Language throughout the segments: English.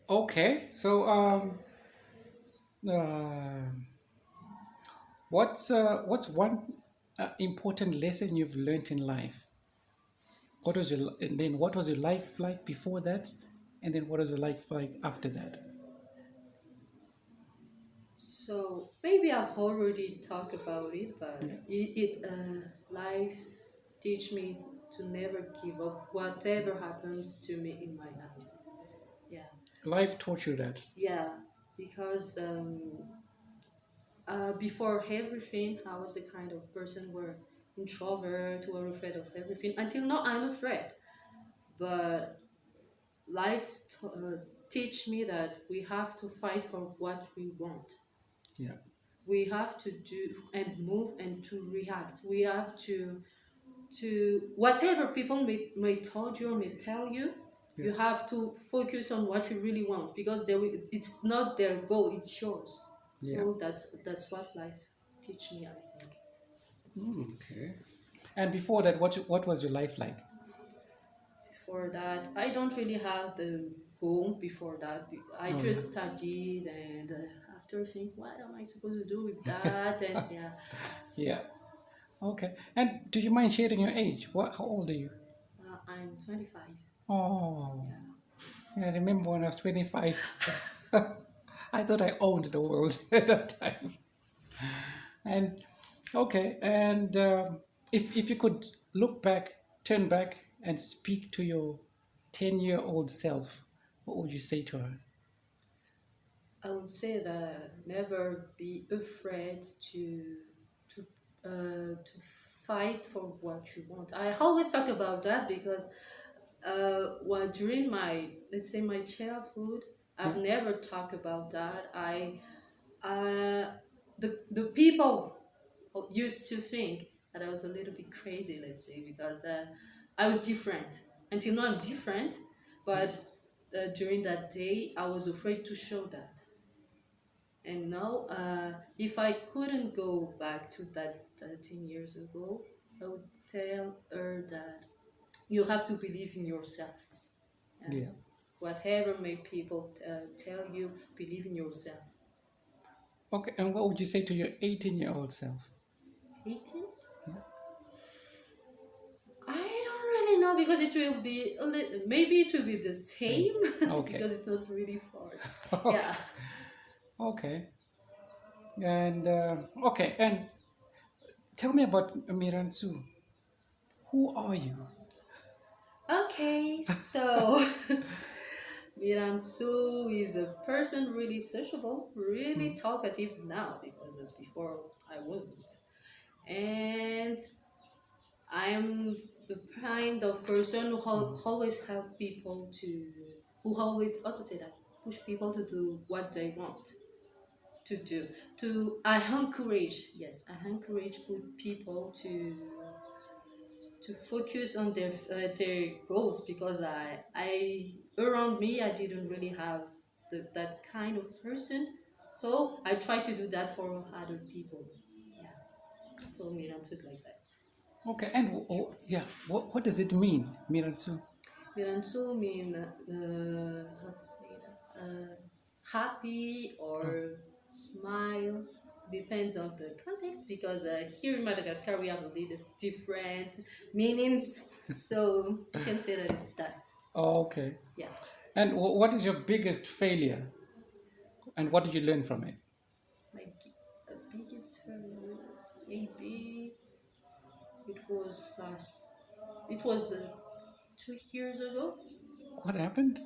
Okay, so uh, what's one important lesson you've learned in life? And then what was your life like before that, and then what was your life like after that? So maybe I've already talked about it, but Yes. it life teach me to never give up, whatever happens to me in my life. Yeah, Life taught you that. yeah, because before everything, I was a kind of person where introvert, who are afraid of everything. Until now, I'm afraid, but life teach me that we have to fight for what we want. Yeah. We have to do and move and to react. We have to whatever people may told you or may tell you. Yeah. You have to focus on what you really want because it's not their goal, it's yours. Yeah. So that's what life teach me, I think. Okay. And before that, what was your life like? Before that, I don't really have the goal. Before that, I Oh yeah. just studied and after think, what am I supposed to do with that? And yeah, Yeah. Okay. And do you mind sharing your age? How old are you? I'm 25. Oh, Yeah. yeah, I remember when I was 25. I thought I owned the world at that time. And okay, and if you could look back, turn back, and speak to your 10-year-old self, what would you say to her? I would say that never be afraid to to fight for what you want. I always talk about that because well, during my, let's say, my childhood, I've Yeah, never talked about that. Uh, the people used to think that I was a little bit crazy, let's say, because I was different. Until now, I'm different, yeah, but during that day, I was afraid to show that. And now, if I couldn't go back to that 10 years ago, I would tell her that you have to believe in yourself. yeah. Yes. Whatever may people tell you, believe in yourself. Okay, and what would you say to your 18-year-old self? 18? Yeah. I don't really know because it will be maybe it will be the Same. same Okay. because it's not really far. Okay. Yeah. Okay. And okay, and tell me about Mirantsoa. Who are you? Okay, so Mirantsoa is a person really sociable, really Hmm. talkative now because before I wasn't. And I'm the kind of person who always help people who always, how to say that, push people to do what they want to do. I encourage, yes, I encourage people to focus on their goals because I around me I didn't really have that kind of person, so I try to do that for other people. Yeah, so Miranda is like that. Okay, It's and in short. yeah, what does it mean, Mirantsoa? Mirantsoa mean how to say that happy Oh, or smile depends on the context because here in Madagascar we have a little different meanings, so you can say that it's that. okay. Yeah, And what is your biggest failure, and what did you learn from it? my biggest failure maybe it was it was 2 years ago. What happened?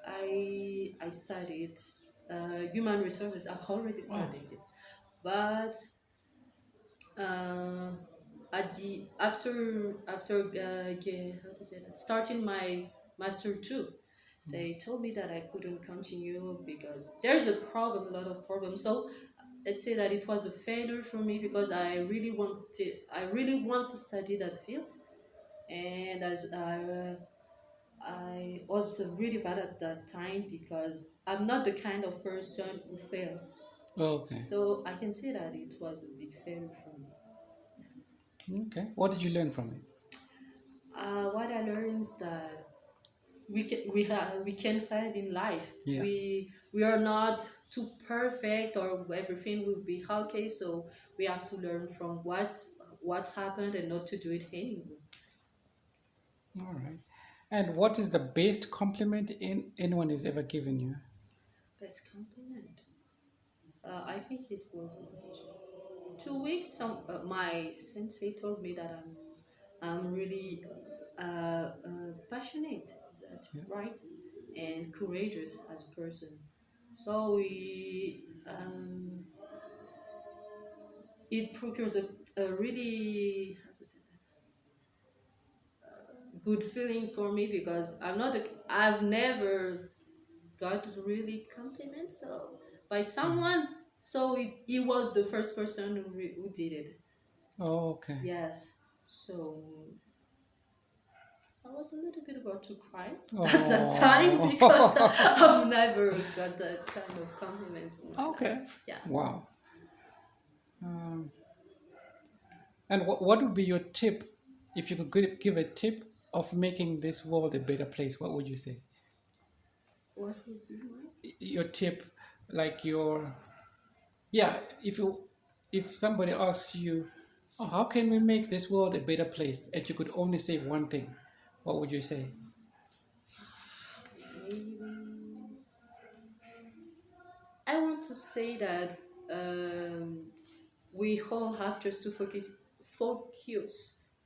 I studied human resources. I've already Oh, studied it, but uh, at the how to say that, starting my master two, they told me that I couldn't continue because there's a problem, a lot of problems. So let's say that it was a failure for me because I really want to study that field, and as I was really bad at that time because I'm not the kind of person who fails. okay. So I can say that it was a big failure for me. Okay. What did you learn from it? What I learned is that we can find in life. Yeah. We are not too perfect or everything will be okay. So we have to learn from what happened and not to do it anymore. All right. And what is the best compliment anyone has ever given you? Best compliment. I think it was last 2 weeks. My sensei told me that I'm really passionate. Is that Yeah. right? And courageous as a person. So it procures a really how to say that, good feelings for me because I've never got really compliments by Mhm. someone. So he was the first person who did it. Oh, okay. Yes. So I was a little bit about to cry at that time because Oh. I've never got that kind of compliments in my life. Okay. Yeah. Wow. Um, and what would be your tip if you could give a tip of making this world a better place? What would you say? What would be mine? Your tip, like your yeah. If somebody asks you, oh, how can we make this world a better place, and you could only say one thing, what would you say? Maybe I want to say that we all have just to focus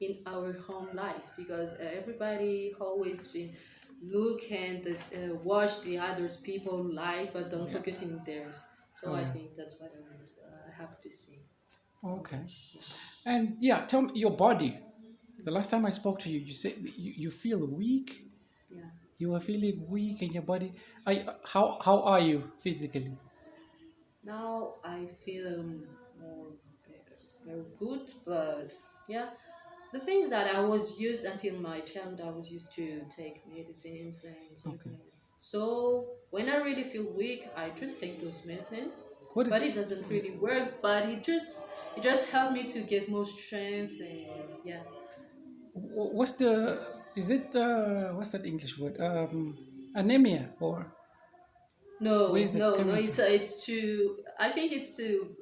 in our home life because everybody always look and watch the others people life but don't Yeah. focus in theirs. So Oh I yeah. think that's what I have to say. Okay. And yeah, tell me your body. The last time I spoke to you, you said you feel weak. Yeah. You were feeling weak in your body. How are you physically? Now I feel more better, very good, but yeah, the things that I was used until my childhood, I was used to take medicines and Okay. something like that. So when I really feel weak, I just take those medicine, What is but it doesn't really work. But it just helped me to get more strength and yeah. what's the is it what's that English word? Anemia or where No, is it no, no. coming It's from? it's too. I think it's too.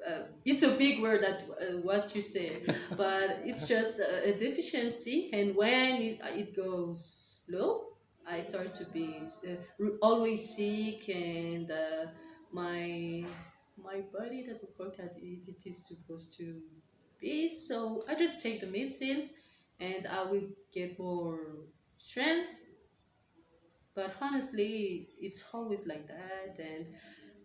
It's a big word that what you said, but it's just a deficiency. And when it goes low, I start to be always sick, and my my body doesn't work as it is supposed to be. So I just take the medicines, and I will get more strength, but honestly it's always like that. And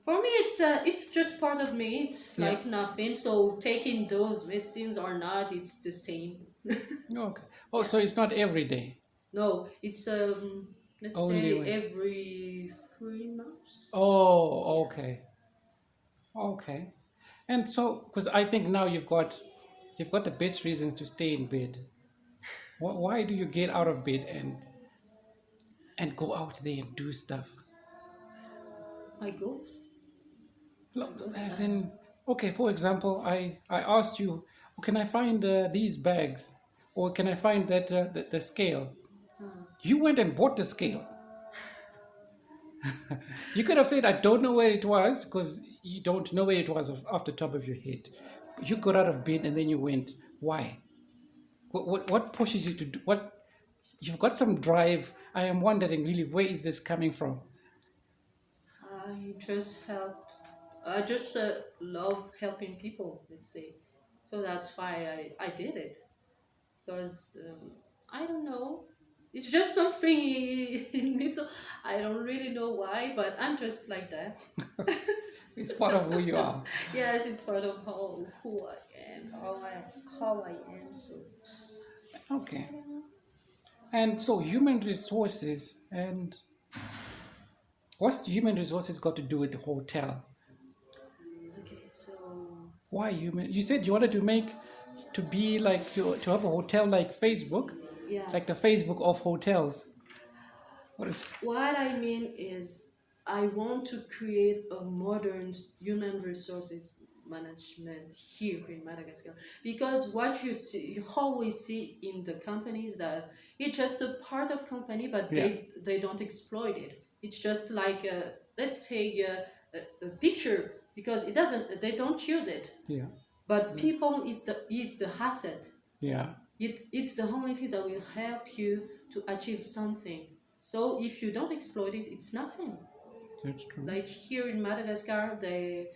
for me it's just part of me. It's Yeah. like nothing, so taking those medicines or not, it's the same. Okay. Oh, Yeah. so it's not every day. No, it's let's Only say when. every 3 months. Oh, Yeah. okay. Okay. And so, because I think now you've got the best reasons to stay in bed. Why do you get out of bed and go out there and do stuff? My goals. My Look, goals as in, okay, for example, I asked you, "Oh, can I find these bags, or can I find that the scale?" uh, You went and bought the scale. You could have said, "I don't know where it was," because you don't know where it was off the top of your head. You got out of bed and then you went. Why? What pushes you to do? What's you've got some drive. I am wondering really where is this coming from? I just help. I just love helping people, let's say. So that's why I did it. Because I don't know. It's just something in me, so I don't really know why, but I'm just like that. It's part of who you are. Yes, it's part of who I am, how I am. So Okay. I don't know. And so human resources and what's human resources got to do with the hotel? Okay, so Why human? You said you wanted to be like to have a hotel like Facebook, yeah, like the Facebook of hotels. What is? what I mean is I want to create a modern human resources. management here in Madagascar, because what you see, you always see in the companies that it's just a part of company, but Yeah. they don't exploit it. It's just like let's say a picture, because it doesn't, they don't use it, Yeah. but people is the asset. Yeah. It's the only thing that will help you to achieve something. So if you don't exploit it, it's nothing. That's true. Like here in Madagascar, the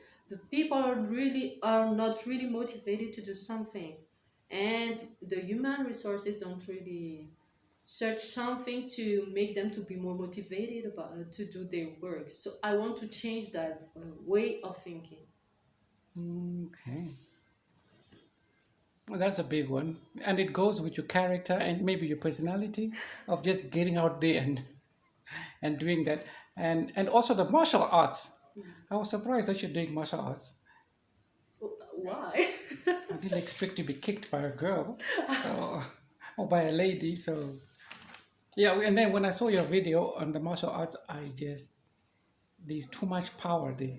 people are not really motivated to do something, and the human resources don't really search something to make them to be more motivated about to do their work. So I want to change that way of thinking. Okay. Well, that's a big one. And it goes with your character and maybe your personality of just getting out there and doing that. And also the martial arts. I was surprised that you're doing martial arts. Why? I didn't expect to be kicked by a girl, so or by a lady. So yeah, and then when I saw your video on the martial arts, I just there's too much power there.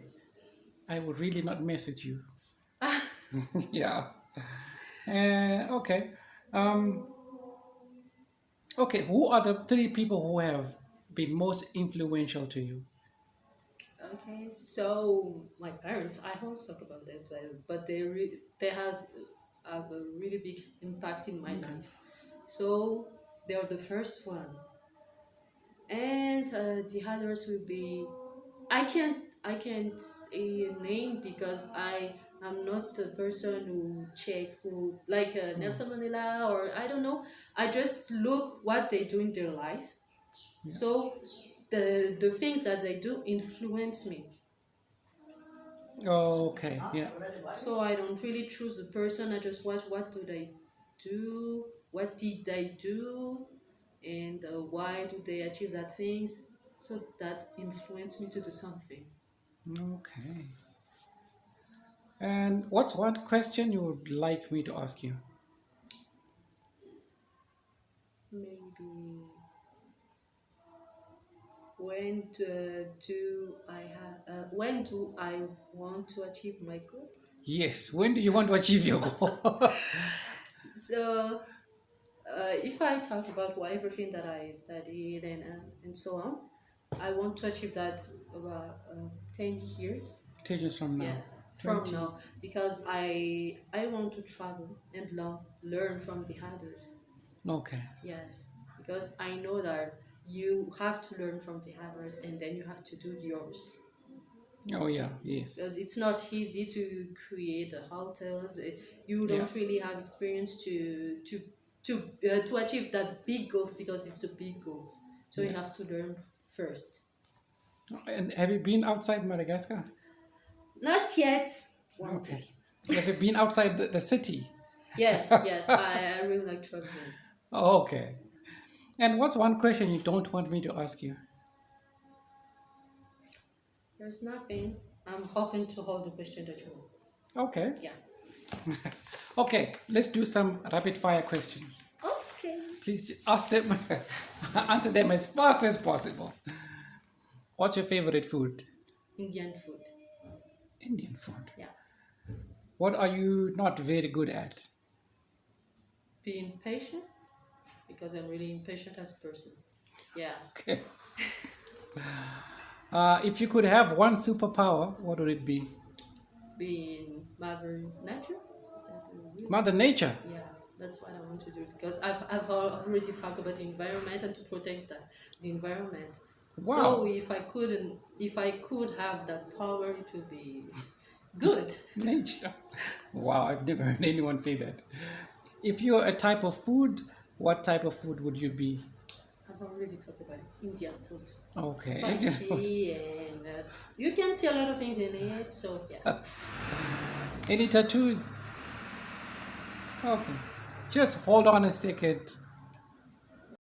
I would really not mess with you. Yeah. Okay. Um, okay. Who are the three people who have been most influential to you? Okay, so my parents, I always talk about them, but they has have a really big impact in my Okay. life. So they are the first one, and the others will be. I can't say a name because I am not the person who check who like Oh, Nelson Mandela, or I don't know. I just look what they do in their life. yeah. So the things that they do influence me. Okay. Yeah. So I don't really choose a person. I just watch what do they do, what did they do, and why do they achieve that things. So that influenced me to do something. Okay. And what's one question you would like me to ask you? Maybe when do I want to achieve my goal? Yes. When do you want to achieve your goal? So if I talk about everything that I studied and so on, I want to achieve that about 10 years. 10 years from Yeah, now. from 20. now, because I want to travel and learn from the others. Okay. Yes, because I know that you have to learn from the others and then you have to do yours, Oh yeah. Yes. because it's not easy to create the hotels. You Yeah. don't really have experience to achieve that big goals, because it's a big goals. So you Yeah. have to learn first. And have you been outside Madagascar? Not yet. One Okay. day. Have you been outside the city? Yes, yes. I really like traveling. Okay. And what's one question you don't want me to ask you? There's nothing. I'm open to all the questions that you want. Okay. Yeah. Okay, let's do some rapid fire questions. Okay. Please just ask them, answer them as fast as possible. What's your favorite food? Indian food. Indian food. Yeah. What are you not very good at? Being patient, because I'm really impatient as a person. Yeah. Okay. If you could have one superpower, what would it be? Being mother nature. Is that the real? Mother Nature. Yeah. That's what I want to do, because I've already talked about the environment and to protect the environment. So Wow. if I could have that power, it would be good. Nature. Wow, I've never heard anyone say that. If you're a type of food, what type of food would you be? I've already talked about Indian food. Okay, Indian food. Spicy, and you can see a lot of things in it. So yeah. Any tattoos? Okay. Just hold on a second.